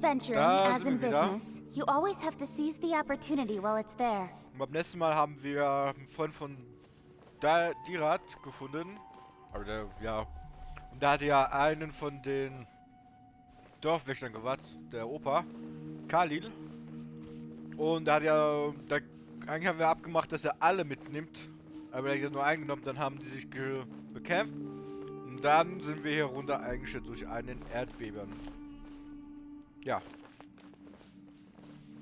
adventuring, as in business, you always have to seize the opportunity while it's there. Und beim letzten Mal haben wir einen Freund von Dirat gefunden. Aber der, ja. Und da hatte ja einen von den Dorfwächtern gewartet, der Opa, Khalil. Und da hat ja, eigentlich haben wir abgemacht, dass er alle mitnimmt. Aber er hat nur eingenommen, dann haben die sich bekämpft. Und dann sind wir hier runter eingeschüttet durch einen Erdbeben. Ja.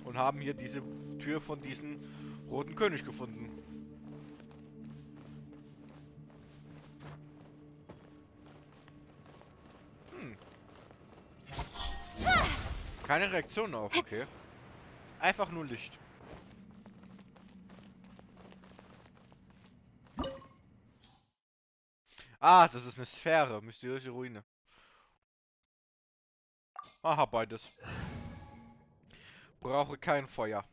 Und haben hier diese Tür von diesem Roten König gefunden. Keine Reaktion auf, okay. Einfach nur Licht. Ah, das ist eine Sphäre. Mysteriöse Ruine. Aha, beides. Brauche kein Feuer.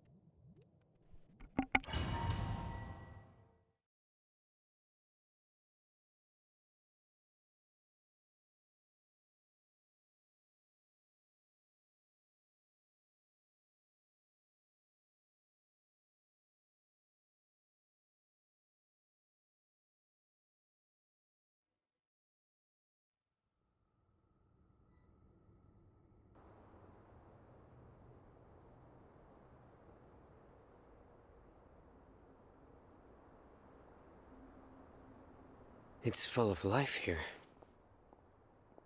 It's full of life here.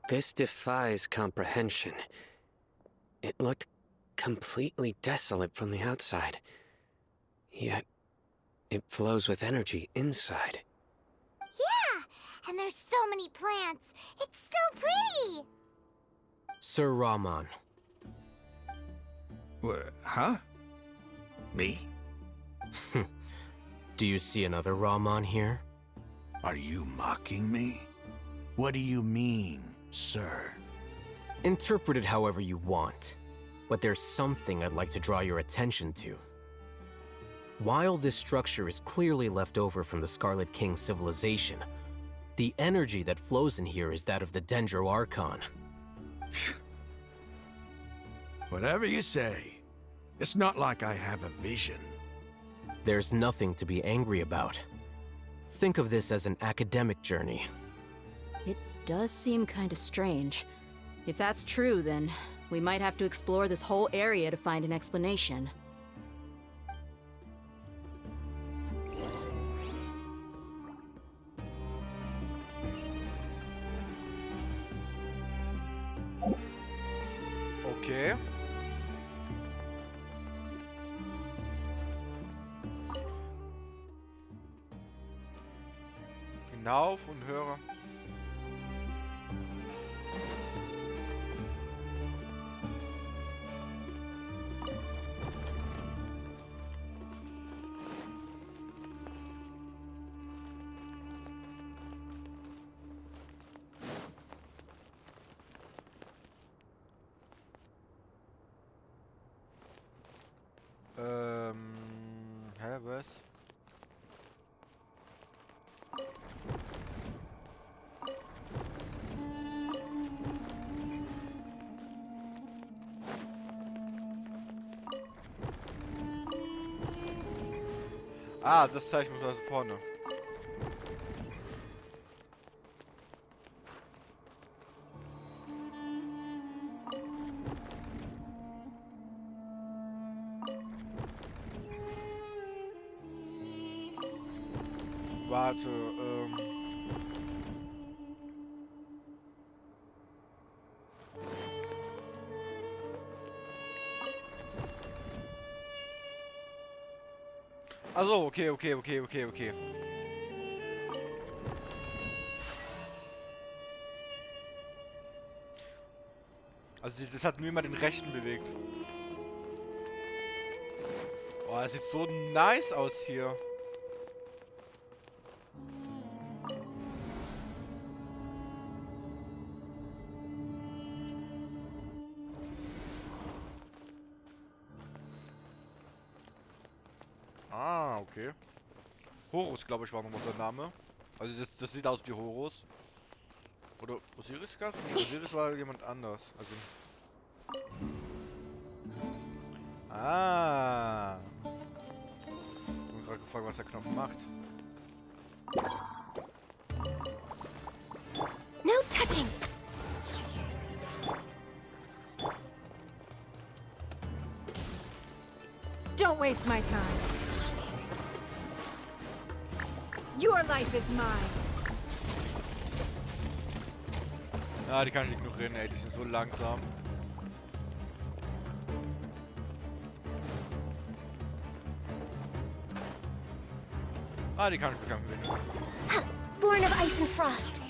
This defies comprehension. It looked completely desolate from the outside. Yet, it flows with energy inside. Yeah! And there's so many plants! It's so pretty! Sir Rahman. Huh? Me? Do you see another Rahman here? Are you mocking me? What do you mean, sir? Interpret it however you want, but there's something I'd like to draw your attention to. While this structure is clearly left over from the Scarlet King civilization, the energy that flows in here is that of the Dendro Archon. Whatever you say. It's not like I have a vision. There's nothing to be angry about. Think of this as an academic journey. It does seem kinda strange. If that's true, then we might have to explore this whole area to find an explanation. Okay. Hinauf und höre. Hä, was? Ah, das Zeichen muss also vorne. Warte, Also, okay. Also, das hat nur immer den rechten bewegt. Oh, das sieht so nice aus hier. Ah, okay. Horus, glaube ich, war nochmal sein Name. Also das sieht aus wie Horus. Oder Osiris gab's? Nee, Osiris war jemand anders. Also. Ah. Ich bin gerade gefragt, was der Knopf macht. No touching. Don't waste my time. Your life is mine. Ja, die kann ich ignorieren, ey. Die sind so langsam. Ah, die kann ich bekämpfen. Born of ice and frost.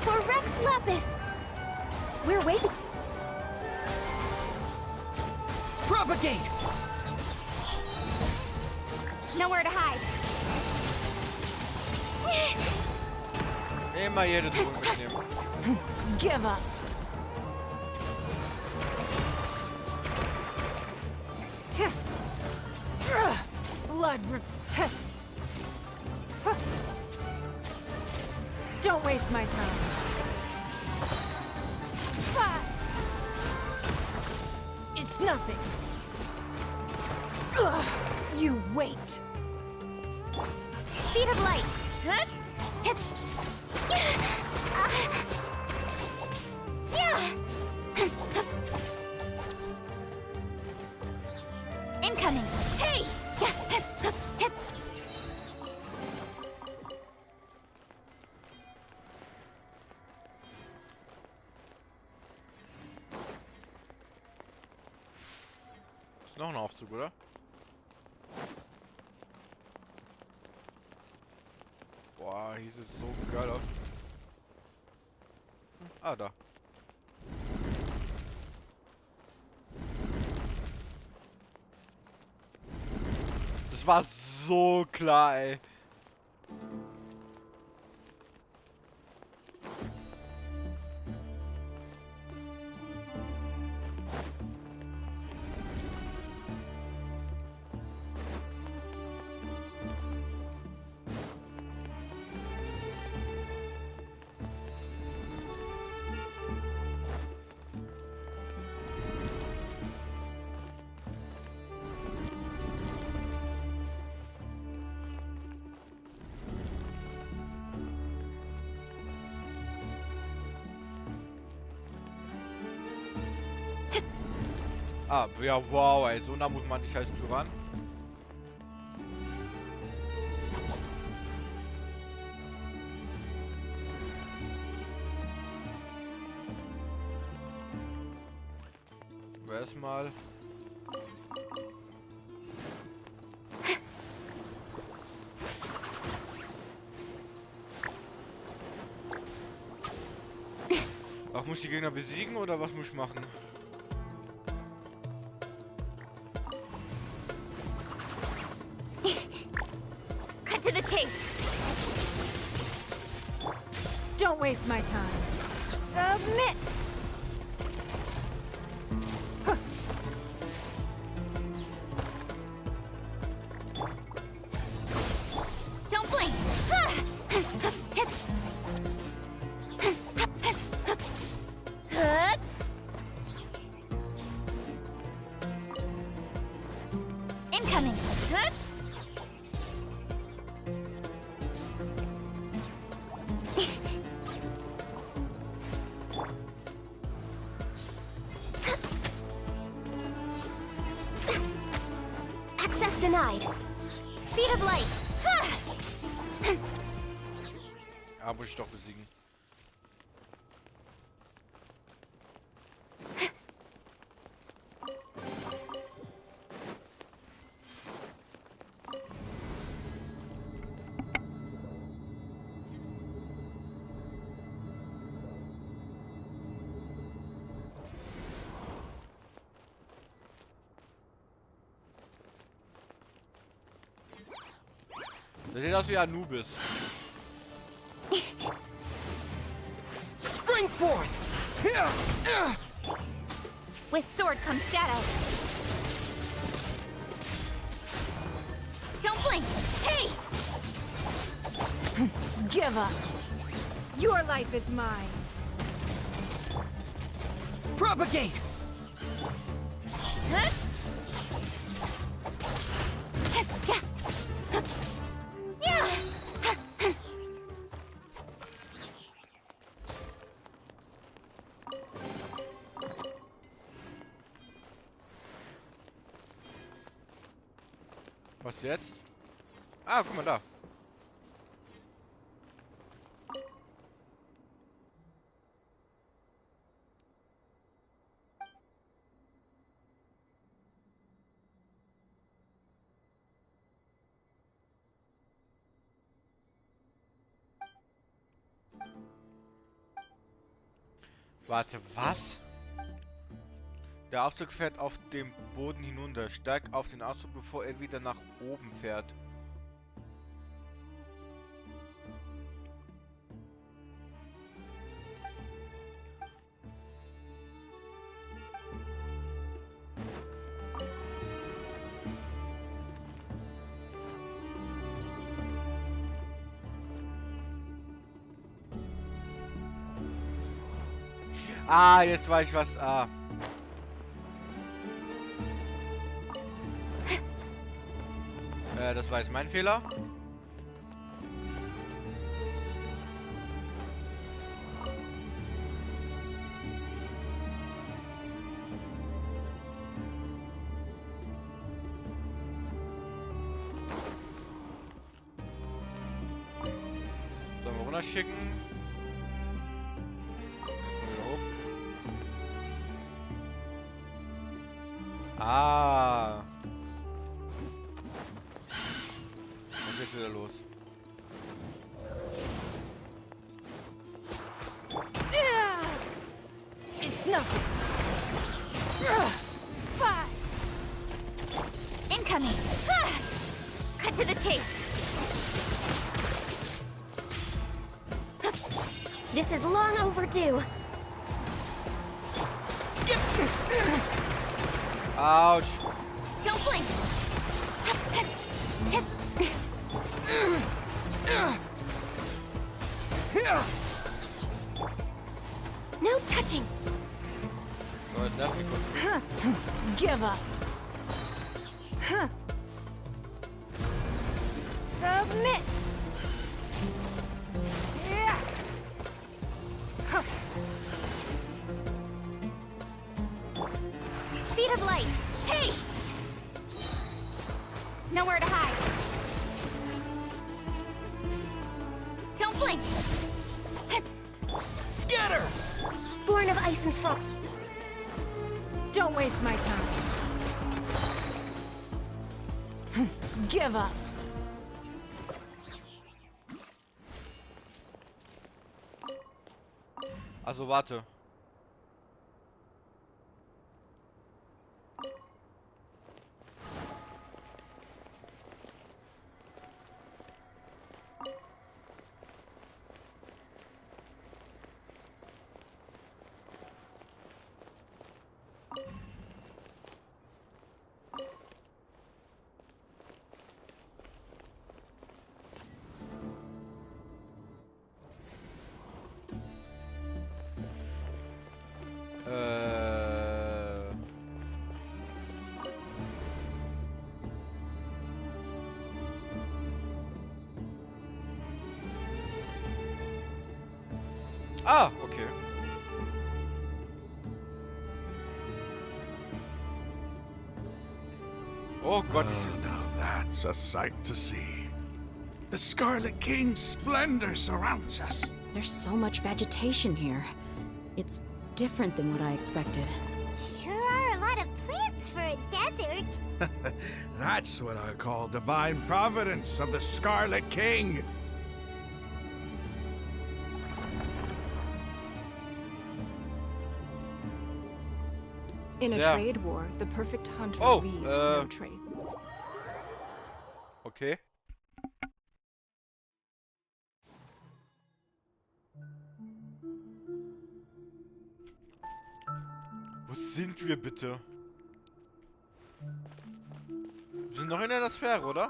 For Rex Lapis. We're waiting. Propagate! Nowhere to hide. Immer jede Drohung mitnehmen. Give up. Blood. Don't waste my time. It's nothing. You wait. Speed of light. Incoming. Hey! Ist noch ein Aufzug, oder? Boah, hier sieht es so geil aus. Ah, da. Das war so klar, ey. Ah, ja, wow, ey, so nah muss man nicht heißen ran. Erstmal. Ach, muss ich die Gegner besiegen oder was muss ich machen? Cut to the chase. Don't waste my time. Submit! Don't blink. Incoming. Access denied. Speed of light. Ah, muss ich doch besiegen. Das sieht aus wie Anubis. Spring forth! With sword comes shadow. Don't blink. Hey! Give up. Your life is mine. Propagate! Was jetzt? Ah, guck mal da. Warte, was? Der Aufzug fährt auf dem Boden hinunter. Steig auf den Aufzug, bevor er wieder nach oben fährt. Ah, jetzt weiß ich was. Ah. Das war jetzt mein Fehler. Sollen wir runterschicken? Ah. Was ist jetzt wieder los? It's nothing. Incoming! Cut to the chase! This is long overdue. Skip! Ouch. Don't blink! No touching! So, jetzt nervt mich kurz. Give up. Submit. Yeah. Speed of light! Hey! Nowhere to hide. Don't blink! Scatter! Born of ice and fire. Don't waste my time. Give up. Also warte. Ah, okay. Oh Gott. Oh, now that's a sight to see. The Scarlet King's splendor surrounds us. There's so much vegetation here. It's different than what I expected. Sure are a lot of plants for a desert. That's what I call divine providence of the Scarlet King. In a Yeah. trade war, the perfect hunter Oh, leaves no trace. Okay. Wo sind wir bitte? Wir sind noch in der Sphäre, oder?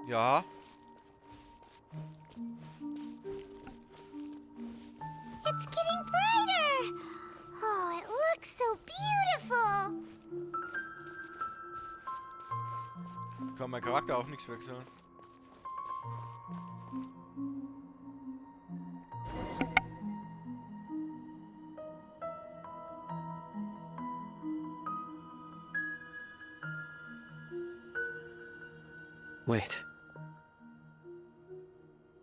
Ja. brighter! Oh, it looks so beautiful! Kann mein Charakter auch nichts wechseln. Wait.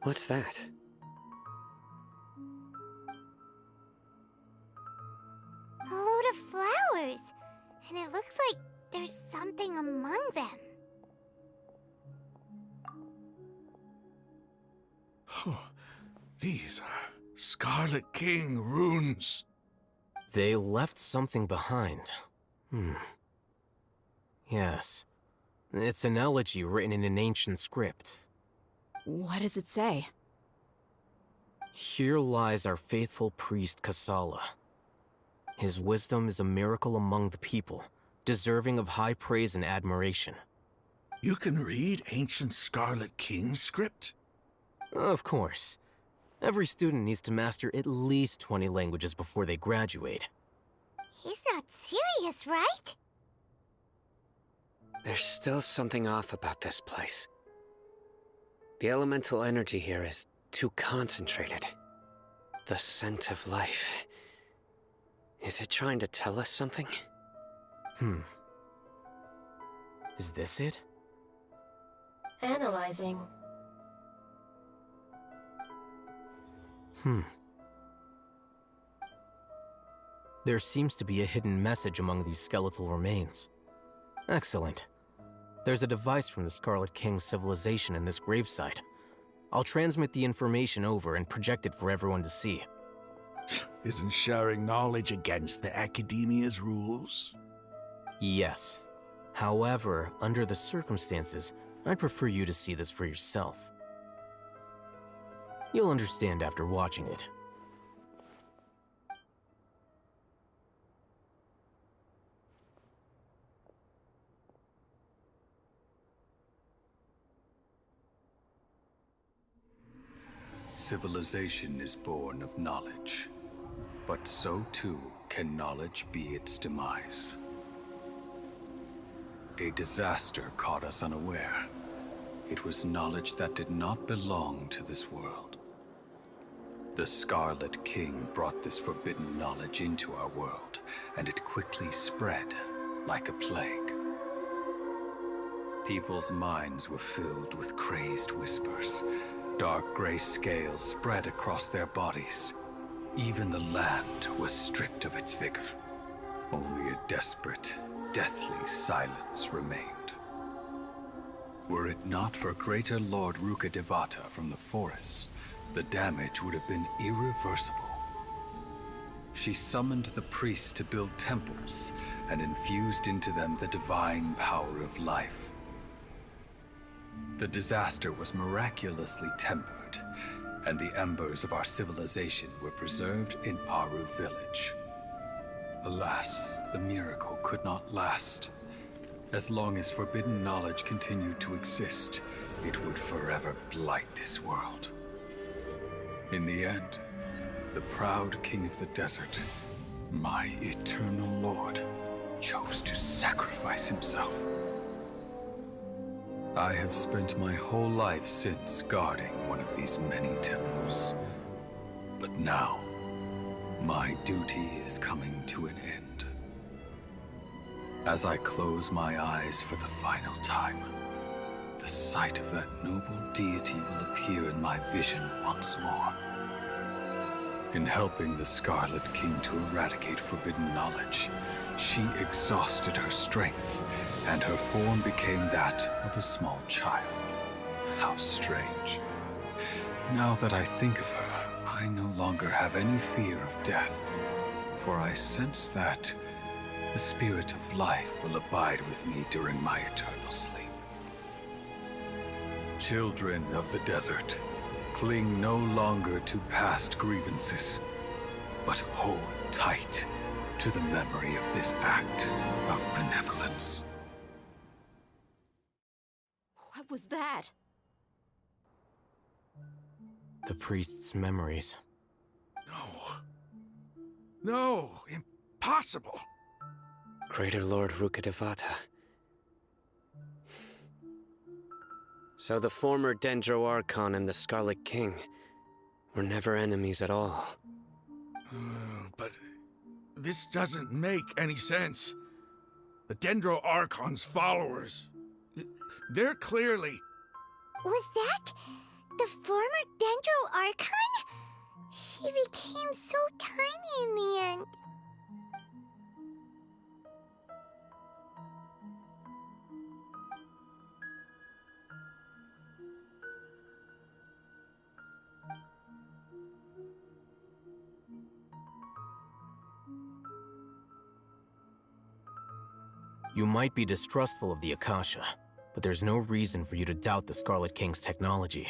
What's that? A load of flowers, and it looks like there's something among them. Oh, these are Scarlet King runes. They left something behind. Yes. It's an elegy written in an ancient script. What does it say? Here lies our faithful priest Kasala. His wisdom is a miracle among the people, deserving of high praise and admiration. You can read ancient Scarlet King script? Of course. Every student needs to master at least 20 languages before they graduate. He's not serious, right? There's still something off about this place. The elemental energy here is too concentrated. The scent of life. Is it trying to tell us something? Is this it? Analyzing. There seems to be a hidden message among these skeletal remains. Excellent. There's a device from the Scarlet King's civilization in this gravesite. I'll transmit the information over and project it for everyone to see. Isn't sharing knowledge against the Academia's rules? Yes. However, under the circumstances, I'd prefer you to see this for yourself. You'll understand after watching it. Civilization is born of knowledge, but so too can knowledge be its demise. A disaster caught us unaware. It was knowledge that did not belong to this world. The Scarlet King brought this forbidden knowledge into our world, and it quickly spread like a plague. People's minds were filled with crazed whispers. Dark gray scales spread across their bodies. Even the land was stripped of its vigor. Only a desperate, deathly silence remained. Were it not for greater Lord Ruka Devata from the forests, the damage would have been irreversible. She summoned the priests to build temples and infused into them the divine power of life. The disaster was miraculously tempered, and the embers of our civilization were preserved in Aru village. Alas, the miracle could not last. As long as forbidden knowledge continued to exist, it would forever blight this world. In the end, the proud king of the desert, my eternal lord, chose to sacrifice himself. I have spent my whole life since guarding one of these many temples. But now, my duty is coming to an end. As I close my eyes for the final time, the sight of that noble deity will appear in my vision once more. In helping the Scarlet King to eradicate forbidden knowledge, she exhausted her strength, and her form became that of a small child. How strange. Now that I think of her, I no longer have any fear of death, for I sense that the spirit of life will abide with me during my eternal sleep. Children of the desert, cling no longer to past grievances, but hold tight to the memory of this act of benevolence. What was that? The priest's memories. No. No, impossible. Greater Lord Rukkhadevata. So the former Dendro Archon and the Scarlet King were never enemies at all. But this doesn't make any sense. The Dendro Archon's followers, they're clearly... Was that the former Dendro Archon? She became so tiny in the end. You might be distrustful of the Akasha, but there's no reason for you to doubt the Scarlet King's technology.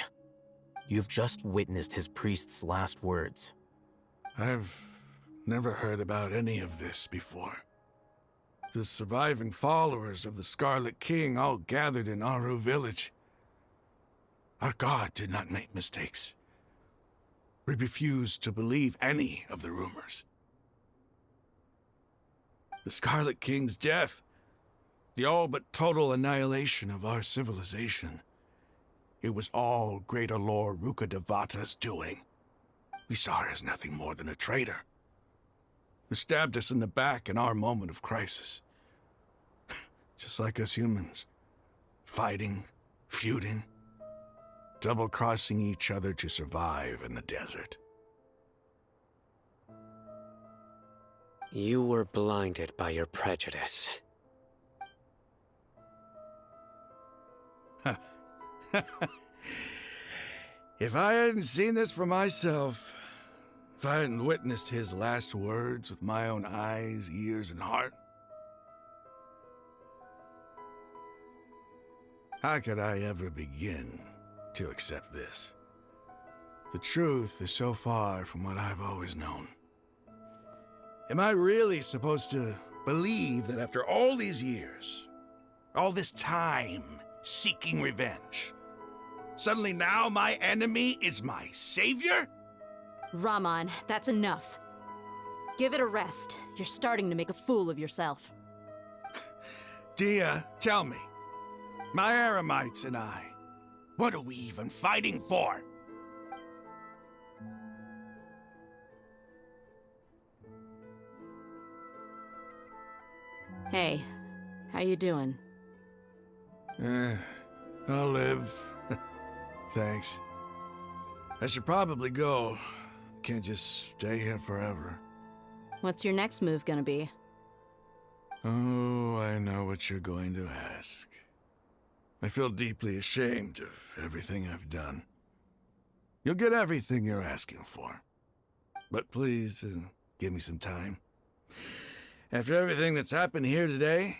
You've just witnessed his priest's last words. I've never heard about any of this before. The surviving followers of the Scarlet King all gathered in Aru village. Our god did not make mistakes. We refused to believe any of the rumors. The Scarlet King's death, the all but total annihilation of our civilization, it was all Greater Lord Rukkhadevata's doing. We saw her as nothing more than a traitor, who stabbed us in the back in our moment of crisis. Just like us humans, fighting, feuding, double-crossing each other to survive in the desert. You were blinded by your prejudice. If I hadn't seen this for myself, if I hadn't witnessed his last words with my own eyes, ears, and heart, how could I ever begin to accept this? The truth is so far from what I've always known. Am I really supposed to believe that after all these years, all this time seeking revenge, suddenly now my enemy is my savior? Raman, that's enough. Give it a rest. You're starting to make a fool of yourself. Dia, tell me, my Eremites and I, what are we even fighting for? Hey, how you doing? I'll live. Thanks. I should probably go. Can't just stay here forever. What's your next move gonna be? Oh, I know what you're going to ask. I feel deeply ashamed of everything I've done. You'll get everything you're asking for. But please, give me some time. After everything that's happened here today,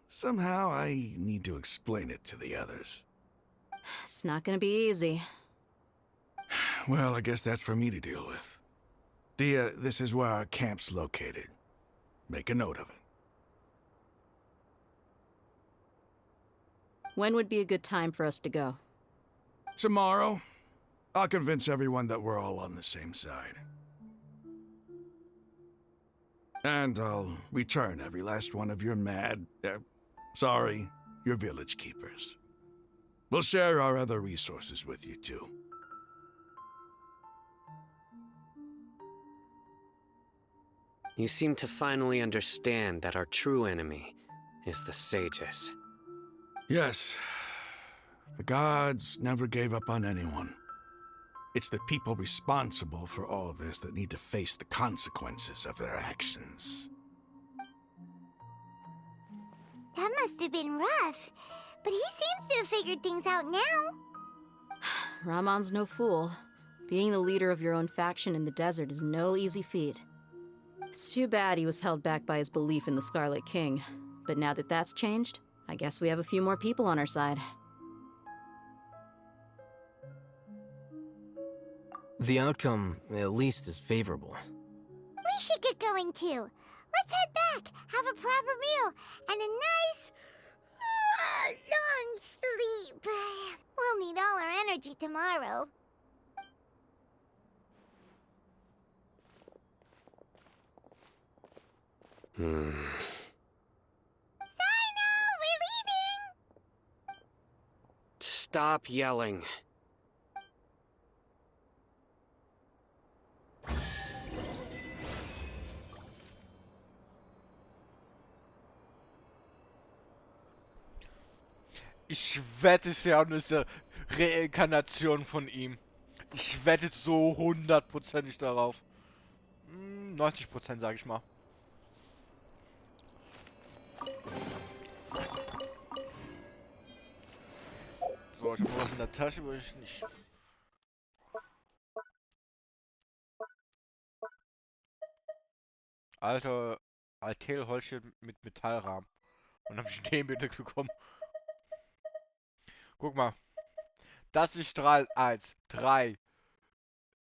somehow I need to explain it to the others. It's not gonna be easy. Well, I guess that's for me to deal with. Dia, this is where our camp's located. Make a note of it. When would be a good time for us to go? Tomorrow, I'll convince everyone that we're all on the same side. And I'll return every last one of your your village keepers. We'll share our other resources with you, too. You seem to finally understand that our true enemy is the sages. Yes. The gods never gave up on anyone. It's the people responsible for all this that need to face the consequences of their actions. That must have been rough, but he seems to have figured things out now. Raman's no fool. Being the leader of your own faction in the desert is no easy feat. It's too bad he was held back by his belief in the Scarlet King. But now that that's changed, I guess we have a few more people on our side. The outcome, at least, is favorable. We should get going too. Let's head back, have a proper meal, and a nice, long sleep. We'll need all our energy tomorrow. we're leaving! Stop yelling. Ich wette, es ist ja eine Reinkarnation von ihm. Ich wette so 100%ig darauf. 90% sage ich mal. So, ich habe noch was in der Tasche, wo ich nicht... Alter, Altelholzchen mit Metallrahmen. Und dann habe ich den bitte bekommen. Guck mal. Das ist Strahl 1, 3,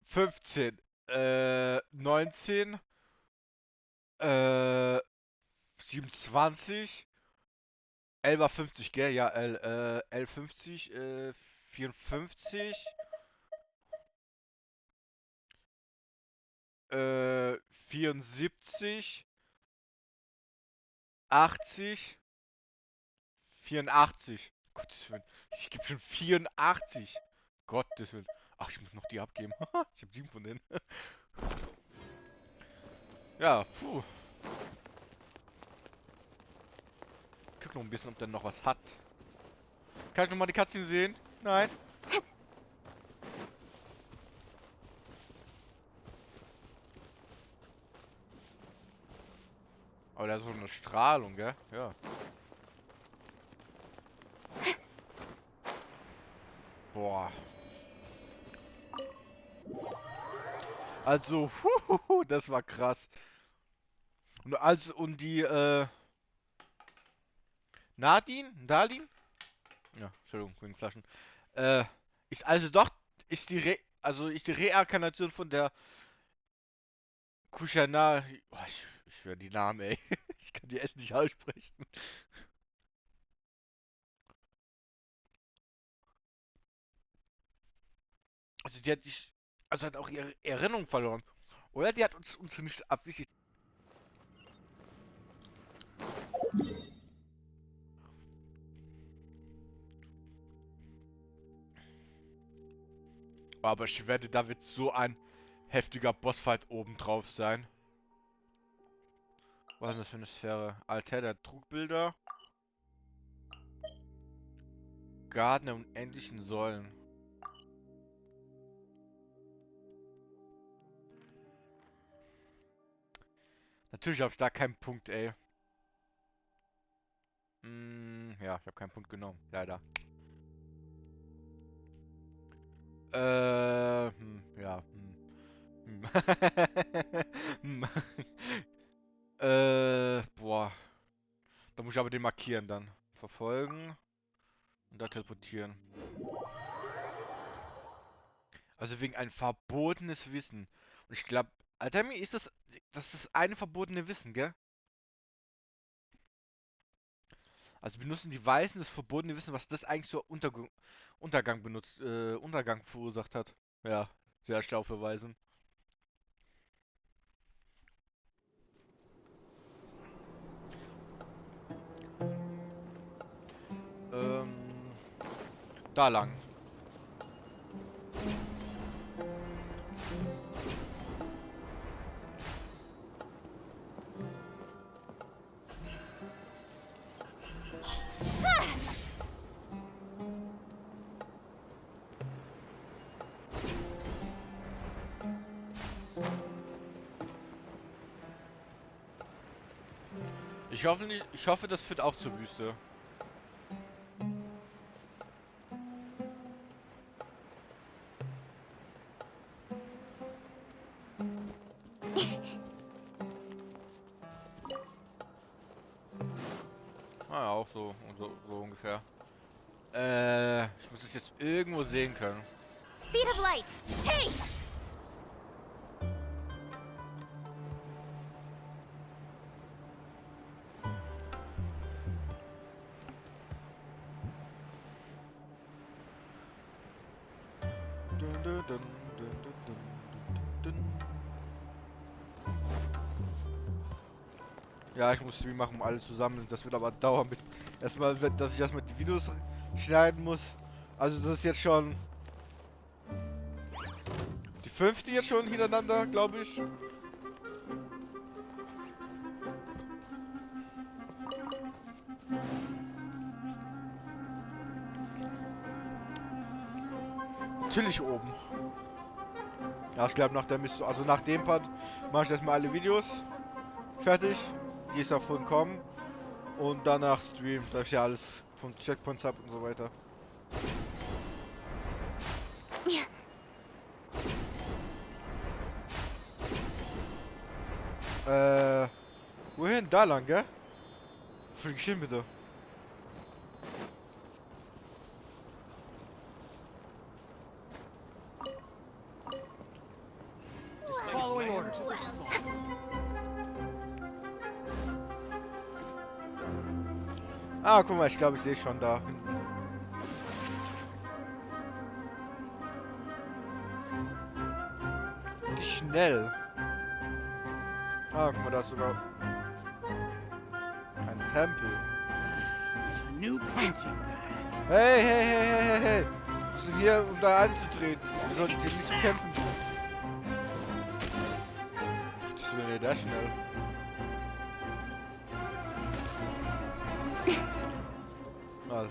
15, 19, 27, 11,50, gell? Ja, 11,50, 54, 74, 80, 84. Gottes Willen. Ich gebe schon 84. Gottes Willen. Ach, ich muss noch die abgeben. Ich habe 7 von denen. Ja, puh. Guck noch ein bisschen, ob der noch was hat. Kann ich noch mal die Katze sehen? Nein. Aber da ist so eine Strahlung, gell? Ja. Boah. Also, das war krass. Und die, Darlin? Ja, Entschuldigung, wegen Flaschen. Ist also doch, ist die Reinkarnation von der Kushana. Oh, ich höre die Namen, ey. Ich kann die echt nicht aussprechen. Also die hat sich, also hat auch ihre Erinnerung verloren. Oder die hat uns nicht absichtlich. Aber ich wette, da wird so ein heftiger Bossfight oben drauf sein. Was ist das für eine Sphäre? Alter der Trugbilder. Garten der unendlichen Säulen. Natürlich habe ich da keinen Punkt, ey. Ja, ich habe keinen Punkt genommen, leider. Ja. Boah. Da muss ich aber den markieren dann. Verfolgen. Und da teleportieren. Also wegen ein verbotenes Wissen. Und ich glaube, Alter, mir ist das ist eine verbotene Wissen, gell? Also benutzen die Weißen das verbotene Wissen, was das eigentlich zur Untergang verursacht hat. Ja, sehr schlau für Weisen. Ähm, da lang. Ich hoffe nicht, ich hoffe, das führt auch zur Wüste. Ah, auch so, so ungefähr. Ich muss es jetzt irgendwo sehen können. Speed of light. Hey! Dun, dun, dun, dun, dun, dun, dun, dun. Ja, ich muss Stream machen, um alles zusammen. Das wird aber dauern, bis erstmal, dass ich erstmal die Videos schneiden muss. Also das ist jetzt schon die 5. jetzt schon hintereinander, glaube ich. Natürlich oben. Ja, ich glaube nach der Mission, also nach dem Part mache ich erstmal alle Videos fertig, die es davon kommen, und danach Stream, dass ich ja alles von Checkpoints habe und so weiter. Wohin? Da lang, gell? Flieg hin bitte. Following orders. Ah, guck mal, ich glaube, ich sehe schon da hinten. Wie schnell. Ah, guck mal, da ist sogar ein Tempel. New punching bag. Hey, hey, hey, hey, hey, hey. Wir sind hier, um da anzutreten. Wir sollten hier nicht zu kämpfen. Was ist denn da schnell? Mal.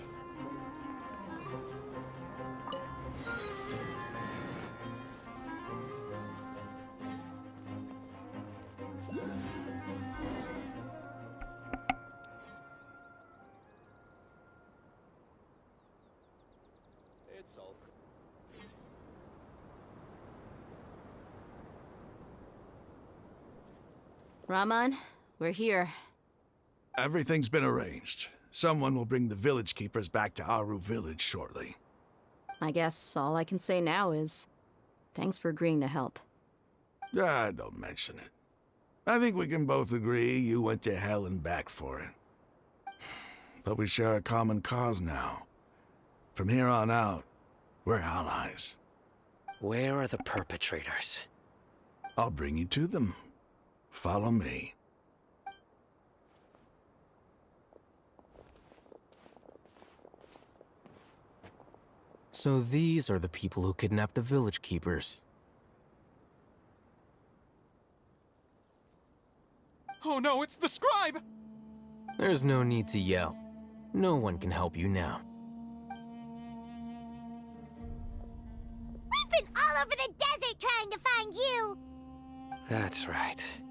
It's over. Raman, we're here. Everything's been arranged. Someone will bring the village keepers back to Aru village shortly. I guess all I can say now is thanks for agreeing to help. Ah, don't mention it. I think we can both agree you went to hell and back for it. But we share a common cause now. From here on out, we're allies. Where are the perpetrators? I'll bring you to them. Follow me. So these are the people who kidnapped the village keepers. Oh no, it's the scribe! There's no need to yell. No one can help you now. We've been all over the desert trying to find you! That's right.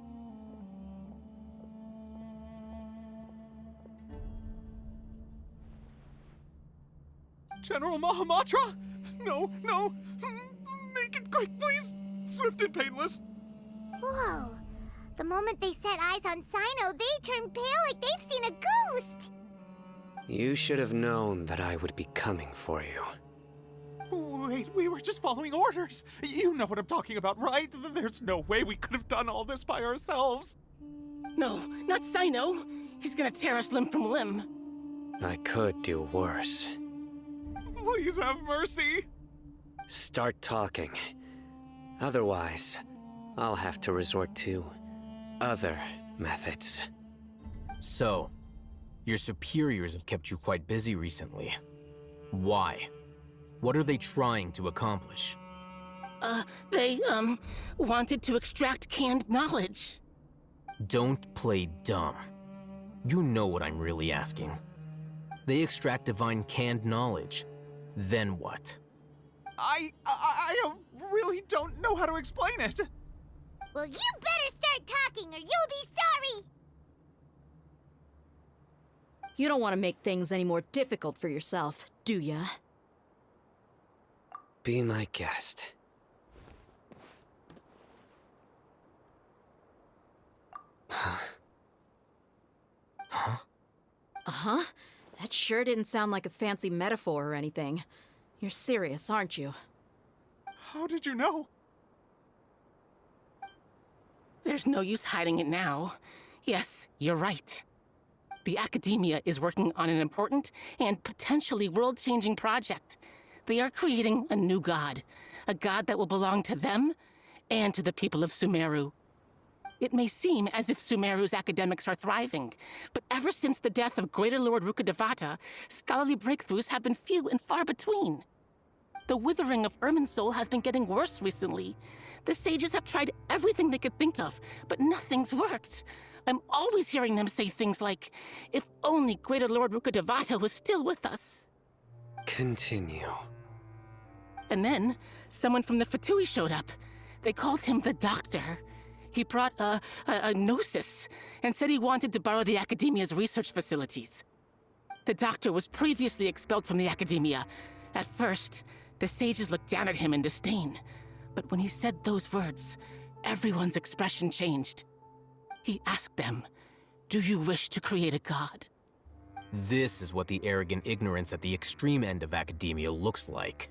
General Mahamatra? No, no! Make it quick, please! Swift and painless! Whoa. The moment they set eyes on Sino, they turn pale like they've seen a ghost! You should have known that I would be coming for you. Wait, we were just following orders! You know what I'm talking about, right? There's no way we could have done all this by ourselves! No, not Sino. He's gonna tear us limb from limb. I could do worse. Please have mercy! Start talking. Otherwise, I'll have to resort to other methods. So, your superiors have kept you quite busy recently. Why? What are they trying to accomplish? They, wanted to extract canned knowledge. Don't play dumb. You know what I'm really asking. They extract divine canned knowledge. Then what? I really don't know how to explain it. Well, you better start talking or you'll be sorry! You don't want to make things any more difficult for yourself, do ya? Be my guest. Huh? Huh? Uh-huh. That sure didn't sound like a fancy metaphor or anything. You're serious, aren't you? How did you know? There's no use hiding it now. Yes, you're right. The Academia is working on an important and potentially world-changing project. They are creating a new god. A god that will belong to them and to the people of Sumeru. It may seem as if Sumeru's academics are thriving, but ever since the death of Greater Lord Rukkhadevata, scholarly breakthroughs have been few and far between. The withering of Irminsul has been getting worse recently. The sages have tried everything they could think of, but nothing's worked. I'm always hearing them say things like, if only Greater Lord Rukkhadevata was still with us. Continue. And then, someone from the Fatui showed up. They called him the Doctor. He brought a gnosis and said he wanted to borrow the Academia's research facilities. The Doctor was previously expelled from the Academia. At first, the sages looked down at him in disdain. But when he said those words, everyone's expression changed. He asked them, "Do you wish to create a god?" This is what the arrogant ignorance at the extreme end of academia looks like.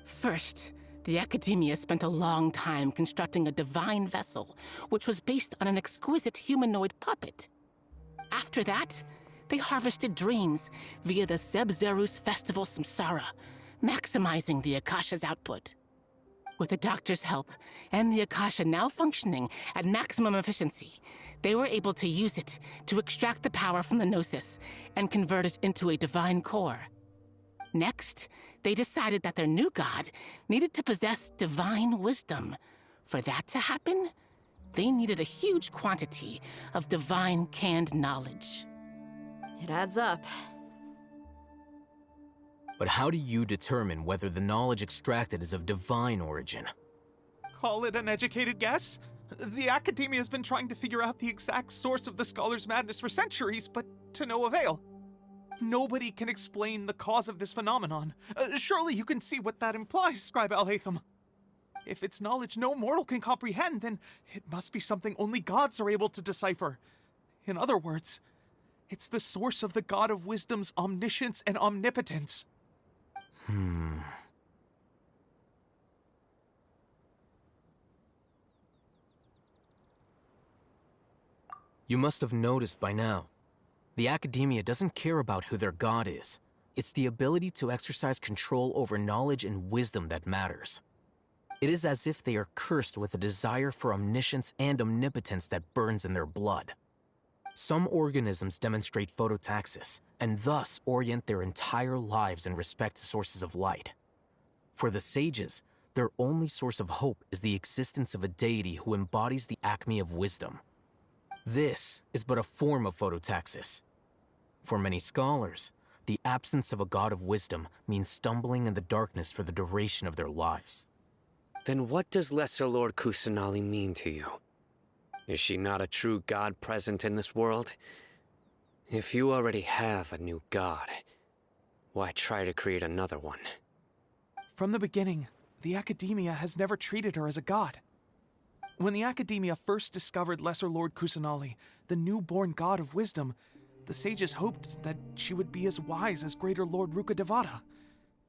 First, the Academia spent a long time constructing a divine vessel, which was based on an exquisite humanoid puppet. After that, they harvested dreams via the Zeb-Zerus Festival Samsara, maximizing the Akasha's output. With the Doctor's help, and the Akasha now functioning at maximum efficiency, they were able to use it to extract the power from the Gnosis and convert it into a divine core. Next, they decided that their new god needed to possess divine wisdom. For that to happen, they needed a huge quantity of divine canned knowledge. It adds up. But how do you determine whether the knowledge extracted is of divine origin? Call it an educated guess? The Academia has been trying to figure out the exact source of the Scholar's madness for centuries, but to no avail. Nobody can explain the cause of this phenomenon. Surely you can see what that implies, Scribe Alhaitham. If it's knowledge no mortal can comprehend, then it must be something only gods are able to decipher. In other words, it's the source of the God of Wisdom's omniscience and omnipotence. You must have noticed by now. The Academia doesn't care about who their god is. It's the ability to exercise control over knowledge and wisdom that matters. It is as if they are cursed with a desire for omniscience and omnipotence that burns in their blood. Some organisms demonstrate phototaxis, and thus orient their entire lives in respect to sources of light. For the sages, their only source of hope is the existence of a deity who embodies the acme of wisdom. This is but a form of phototaxis. For many scholars, the absence of a god of wisdom means stumbling in the darkness for the duration of their lives. Then what does Lesser Lord Kusanali mean to you? Is she not a true god present in this world? If you already have a new god, why try to create another one? From the beginning, the Academia has never treated her as a god. When the Academia first discovered Lesser Lord Kusanali, the newborn god of wisdom, the sages hoped that she would be as wise as Greater Lord Rukkhadevata.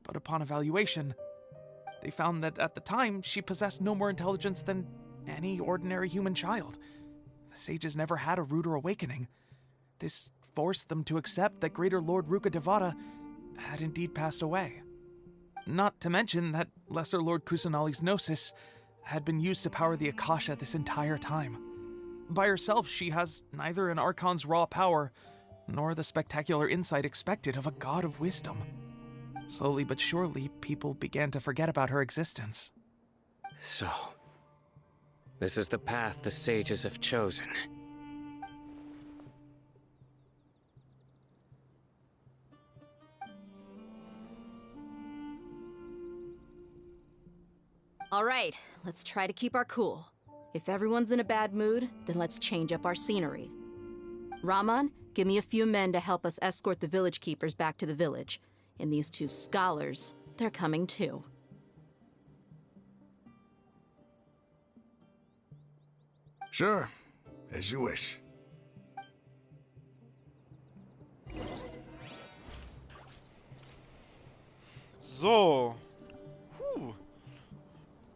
But upon evaluation, they found that at the time she possessed no more intelligence than any ordinary human child. The sages never had a ruder awakening. This forced them to accept that Greater Lord Rukkhadevata had indeed passed away. Not to mention that Lesser Lord Kusanali's gnosis had been used to power the Akasha this entire time. By herself, she has neither an Archon's raw power, nor the spectacular insight expected of a god of wisdom. Slowly but surely, people began to forget about her existence. So, this is the path the sages have chosen. All right, let's try to keep our cool. If everyone's in a bad mood, then let's change up our scenery. Raman, give me a few men to help us escort the village keepers back to the village. And these two scholars, they're coming too. Sure, as you wish. So.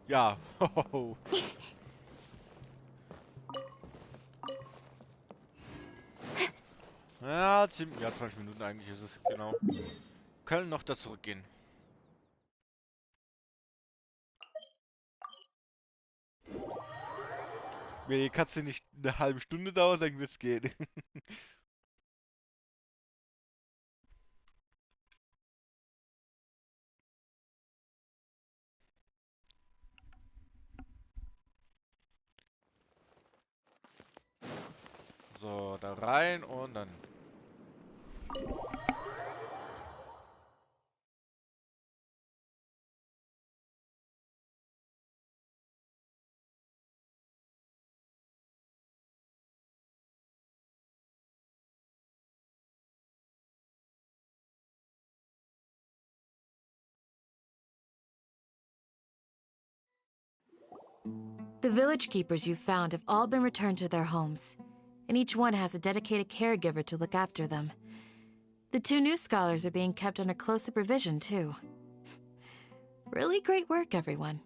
Ja. Ja, 20 Minuten eigentlich ist es, genau. Können noch da zurückgehen. Wenn die Katze nicht eine halbe Stunde dauert, dann wird's gehen. So, da rein und dann. The village keepers you've found have all been returned to their homes, and each one has a dedicated caregiver to look after them. The 2 new scholars are being kept under close supervision, too. Really great work, everyone.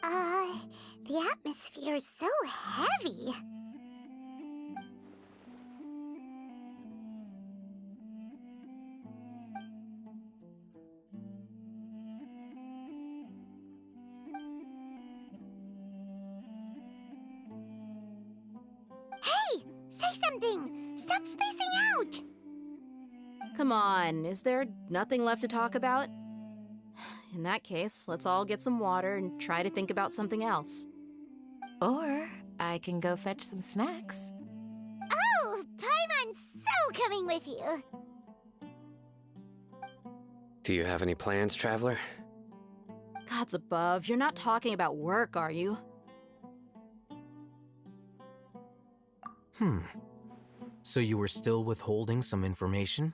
The atmosphere is so heavy. Hey! Say something! Stop spacing out! Come on, is there nothing left to talk about? In that case, let's all get some water and try to think about something else. Or I can go fetch some snacks. Oh, Paimon's so coming with you! Do you have any plans, traveler? Gods above, you're not talking about work, are you? So you were still withholding some information?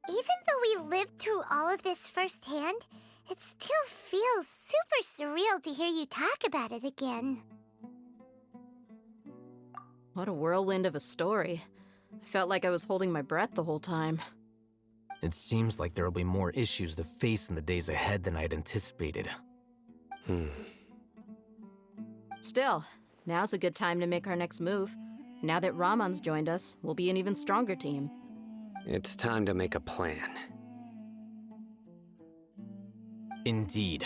Even though we lived through all of this firsthand, it still feels super surreal to hear you talk about it again. What a whirlwind of a story. I felt like I was holding my breath the whole time. It seems like there'll be more issues to face in the days ahead than I'd anticipated. Still, now's a good time to make our next move. Now that Ramon's joined us, we'll be an even stronger team. It's time to make a plan. Indeed.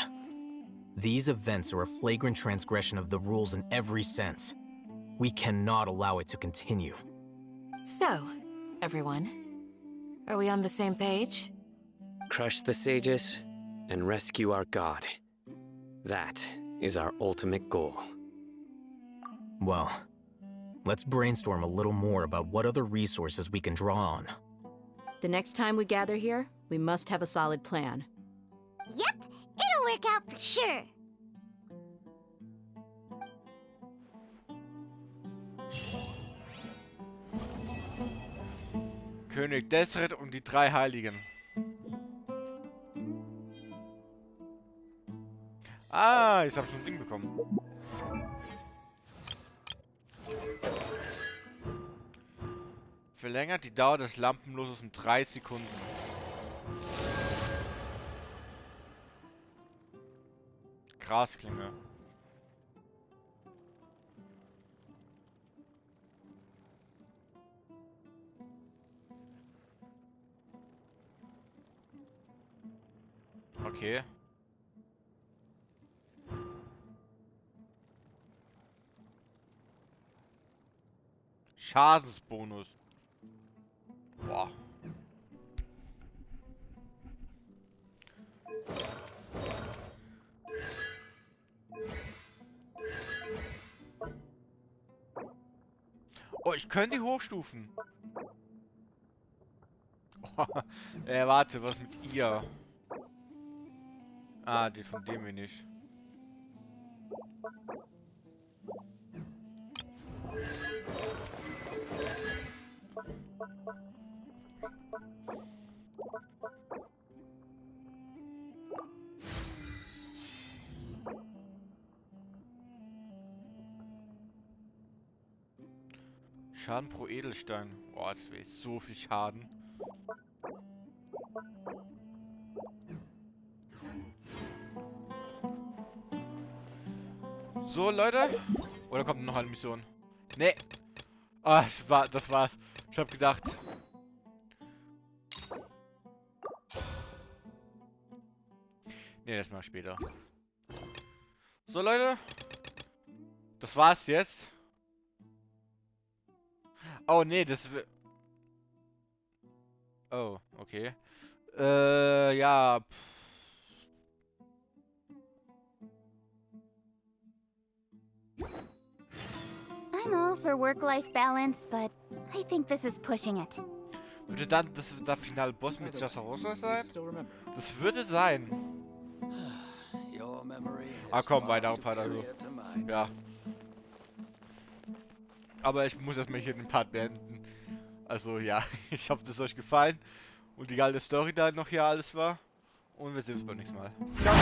These events are a flagrant transgression of the rules in every sense. We cannot allow it to continue. So, everyone, are we on the same page? Crush the sages and rescue our god. That is our ultimate goal. Well, let's brainstorm a little more about what other resources we can draw on. The next time we gather here, we must have a solid plan. Yep, it'll work out for sure. König Desret und die 3 Heiligen. Ah, jetzt hab ich so ein Ding bekommen. Verlängert die Dauer des Lampenloses um 3 Sekunden. Grasklinge. Okay. Schadensbonus. Boah. Oh, ich könnte die hochstufen. Oh, warte, was mit ihr? Ah, die von dem hier nicht. Schaden pro Edelstein. Boah, das wäre so viel Schaden. So, Leute. Oder kommt noch eine Mission? Nee. Ah, das war's. Ich hab gedacht. Nee, das mach ich später. So, Leute. Das war's jetzt. Oh, nee, das wird... Oh, okay. Ja. I'm all for work-life balance, but I think this is pushing it. Würde dann das der finale Boss mit Sassarosa sein? Das würde sein. Ah komm, weiter Part, also. Ja. Aber ich muss erstmal hier den Part beenden. Also ja, ich hoffe, es euch gefallen. Und die geile Story da noch hier alles war. Und wir sehen uns beim nächsten Mal. Ciao.